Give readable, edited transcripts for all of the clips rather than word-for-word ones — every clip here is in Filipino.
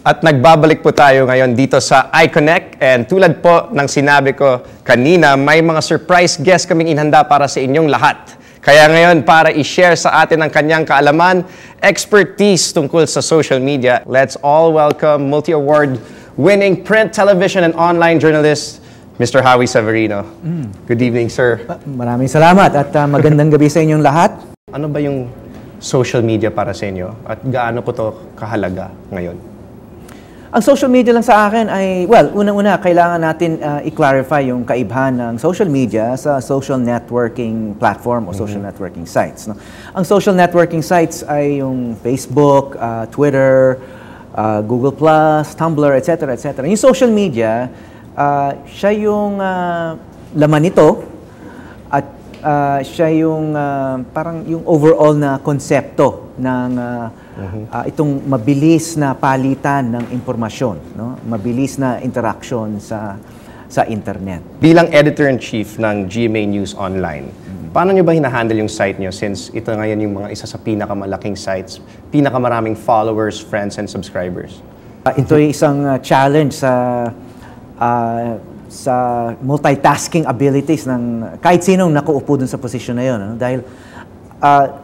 At nagbabalik po tayo ngayon dito sa iConnect, and tulad po ng sinabi ko kanina, may mga surprise guest kaming inhanda para sa inyong lahat. Kaya ngayon, para i-share sa atin ang kanyang kaalaman, expertise tungkol sa social media, let's all welcome multi-award winning print, television, and online journalist, Mr. Howie Severino. Good evening, sir. Maraming salamat at magandang gabi sa inyong lahat. Ano ba yung social media para sa inyo at gaano po to kahalaga ngayon? Ang social media lang sa akin ay, well, unang-una, kailangan natin i-clarify yung kaibahan ng social media sa social networking platform o social networking sites. No? Ang social networking sites ay yung Facebook, Twitter, Google+, Tumblr, etc. etc. Yung social media, siya yung laman nito at siya yung parang yung overall na konsepto ng itong mabilis na palitan ng impormasyon, no? Mabilis na interaction sa internet. Bilang editor-in-chief ng GMA News Online, paano nyo ba hinahandle yung site nyo since ito ngayon yung mga isa sa pinakamalaking sites, pinakamaraming followers, friends, and subscribers? Ito ay isang challenge sa multitasking abilities ng kahit sinong nakaupo dun sa posisyon na yun. No? Dahil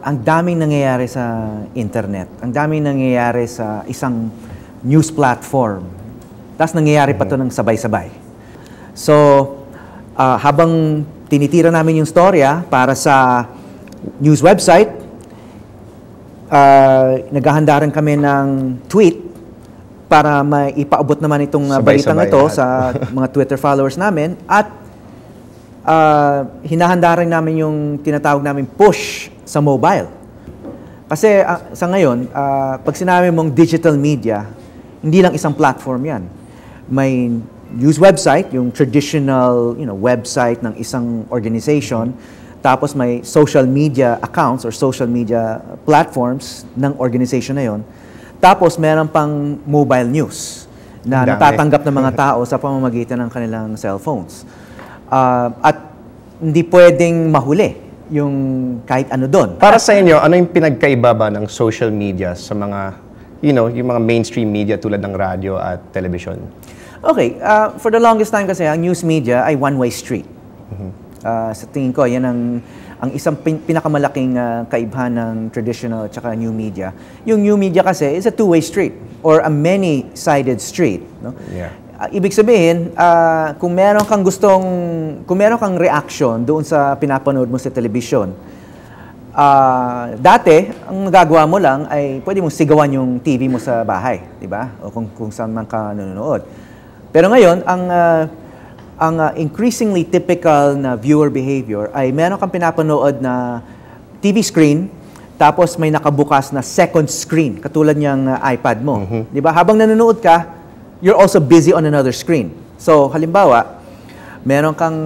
ang daming nangyayari sa internet, ang daming nangyayari sa isang news platform, tapos nangyayari pa ito ng sabay-sabay. So, habang tinitira namin yung storya para sa news website, naghahanda rin kami ng tweet para maipaabot naman itong balitang ito sa mga Twitter followers namin at hinahanda rin namin yung tinatawag namin push sa mobile. Kasi sa ngayon, pag sinabi mong digital media, hindi lang isang platform yan. May news website, yung traditional website ng isang organization, tapos may social media accounts or social media platforms ng organization na yon. Tapos meron pang mobile news na natatanggap ng mga tao sa pamamagitan ng kanilang cellphones. At hindi pwedeng mahuli yung kahit ano doon. Para sa inyo, ano yung pinagkaiba ba ng social media sa mga, yung mga mainstream media tulad ng radyo at television? Okay, for the longest time kasi, ang news media ay one-way street. Sa tingin ko, yan ang isang pinakamalaking kaibahan ng traditional at saka new media. Yung new media kasi is a two-way street or a many-sided street. No? Yeah. Ibig sabihin, kung meron kang reaction doon sa pinapanood mo sa television, dati, ang nagagawa mo lang ay pwede mong sigawan yung TV mo sa bahay, di ba? O kung saan man ka nanonood. Pero ngayon, ang increasingly typical na viewer behavior ay meron kang pinapanood na TV screen, tapos may nakabukas na second screen, katulad niyang iPad mo. Di ba? Habang nanonood ka, you're also busy on another screen. So, halimbawa, meron kang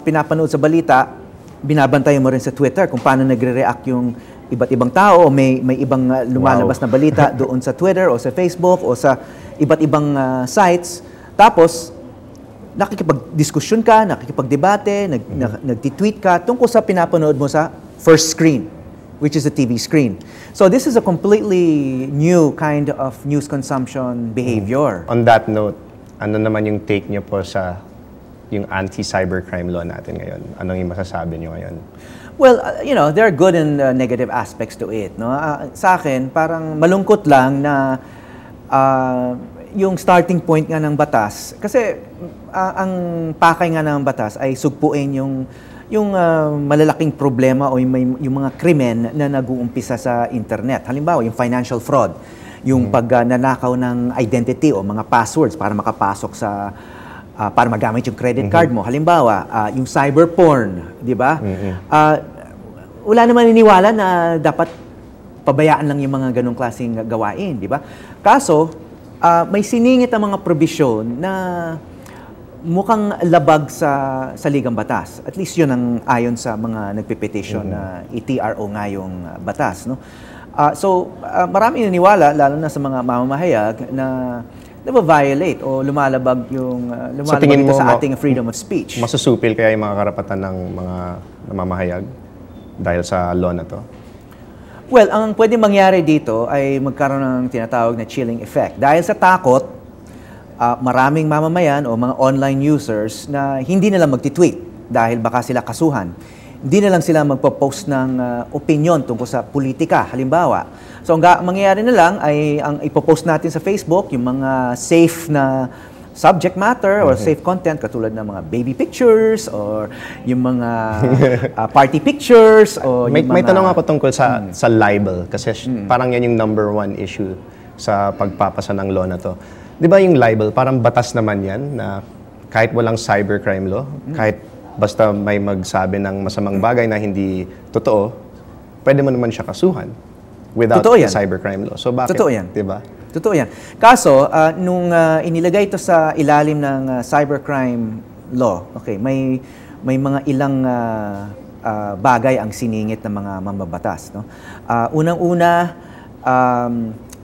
pinapanood sa balita, binabantayan mo rin sa Twitter kung paano nagre-react yung iba't ibang tao o may ibang lumalabas na balita doon sa Twitter o sa Facebook o sa iba't ibang sites. Tapos, nakikipag-diskusyon ka, nakikipag-debate, nagtitweet ka tungkol sa pinapanood mo sa first screen, which is the TV screen. So this is a completely new kind of news consumption behavior. On that note, ano naman yung take niyo po sa yung anti-cybercrime law natin ngayon? Anong yung masasabi niyo ngayon? Well, there are good and negative aspects to it. No? Sa akin, parang malungkot lang na yung starting point nga ng batas, kasi ang pakay nga ng batas ay sugpuin yung malalaking problema o yung mga krimen na nag-uumpisa sa internet. Halimbawa, yung financial fraud, yung pagnanakaw ng identity o mga passwords para makapasok para magamit yung credit card mo. Halimbawa, yung cyber porn, di ba? Wala naman niniwala na dapat pabayaan lang yung mga ganong klaseng gawain, di ba? Kaso, may siningit ang mga probisyon na mukhang labag sa ligang batas. At least yun ang ayon sa mga nagpe-petition na i-TRO nga yung batas. No? So, marami naniwala, lalo na sa mga mamamahayag, na violate o lumalabag sa ating freedom of speech. Masusupil kaya yung mga karapatan ng mga mamamahayag dahil sa law na to? Well, ang pwedeng mangyari dito ay magkaroon ng tinatawag na chilling effect. Dahil sa takot, maraming mamamayan o mga online users na hindi nila magti-tweet dahil baka sila kasuhan. Hindi na lang sila magpo-post ng opinion tungkol sa politika, halimbawa. So, ang mangyayari na lang ay ang ipopost natin sa Facebook, yung mga safe na subject matter or safe content katulad ng mga baby pictures or yung mga party pictures o May yung mga... tanong ako tungkol sa libel kasi parang yan yung number one issue sa pagpapasa ng law na to. Di ba yung libel, parang batas naman yan na kahit walang cybercrime law, kahit basta may magsabi ng masamang bagay na hindi totoo, pwede mo naman siya kasuhan without the cybercrime law. So bakit? Totoo yan. Diba? Totoo yan. Kaso, nung inilagay ito sa ilalim ng cybercrime law, okay, may mga ilang bagay ang siningit ng mga mambabatas. No? Unang-una,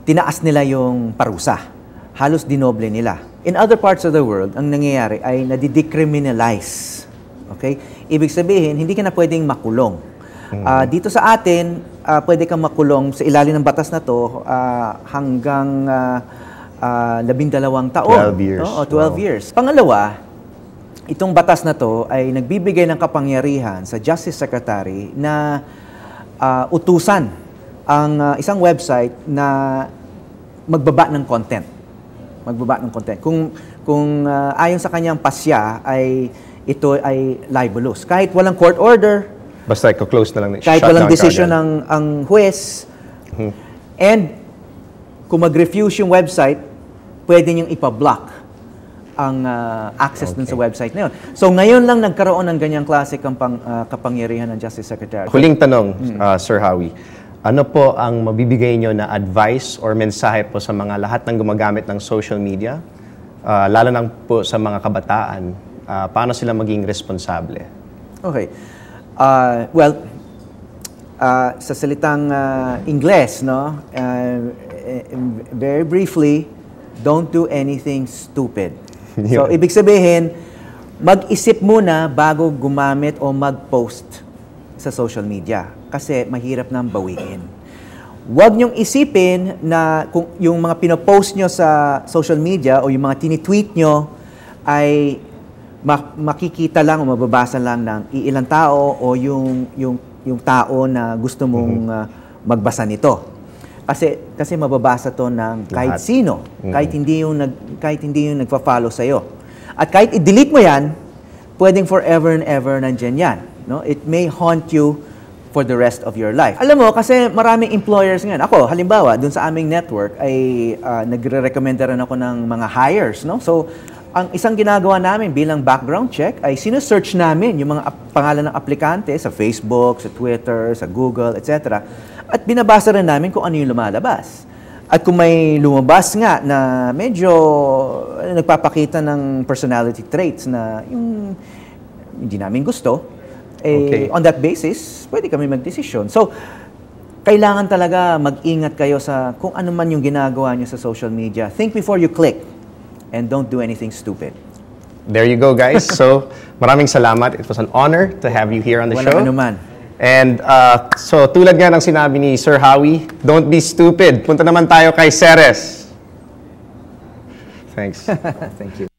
tinaas nila yung parusa. Halos dinoble nila. In other parts of the world, ang nangyayari ay nadidecriminalize. Okay? Ibig sabihin, hindi ka na pwedeng makulong. Dito sa atin, pwede kang makulong sa ilalim ng batas na to hanggang 12 taon. 12 years. No? O 12 years. Pangalawa, itong batas na to ay nagbibigay ng kapangyarihan sa Justice Secretary na utusan ang isang website na magbaba ng content. Magbaba ng content. Kung ayon sa kanyang pasya ay ito ay libelous. Kahit walang court order, basta i-close na lang. kahit walang decision ng ang huwes, and kung mag-refuse yung website, pwede niyong ipa-block ang access dun sa website na yun. So ngayon lang nagkaroon ng ganyang klase kapangyarihan ng Justice Secretary. Huling tanong, Sir Howie. Ano po ang mabibigay nyo na advice or mensahe po sa mga lahat ng gumagamit ng social media, lalo na po sa mga kabataan, paano sila maging responsable? Okay. Sa salitang Ingles, no? Very briefly, don't do anything stupid. So, ibig sabihin, mag-isip muna bago gumamit o mag-post sa social media. Kasi mahirap nang bawiin. Huwag niyong isipin na kung yung mga pinopost nyo sa social media o yung mga tinitweet nyo ay makikita lang o mababasa lang ng iilang tao o yung tao na gusto mong magbasa nito. Kasi mababasa to ng kahit sino, kahit hindi yung nagfa-follow sa iyo. At kahit i-delete mo 'yan, pwedeng forever and ever nandiyan 'yan, no? It may haunt you for the rest of your life. Alam mo, kasi maraming employers ngayon. Ako, halimbawa, dun sa aming network ay nagre-recommend rin ako ng mga hires, no? So, ang isang ginagawa namin bilang background check ay sinesearch namin yung mga pangalan ng aplikante sa Facebook, sa Twitter, sa Google, etc. At binabasa rin namin kung ano yung lumalabas. At kung may lumabas nga na medyo nagpapakita ng personality traits na yung hindi namin gusto, on that basis, pwede kami magdesisyon. So, kailangan talaga mag-ingat kayo sa kung ano man yung ginagawa nyo sa social media. Think before you click and don't do anything stupid. There you go, guys. So, maraming salamat. It was an honor to have you here on the show. Walang anuman. And so, tulad nga ng sinabi ni Sir Howie, don't be stupid. Punta naman tayo kay Ceres. Thanks. Thank you.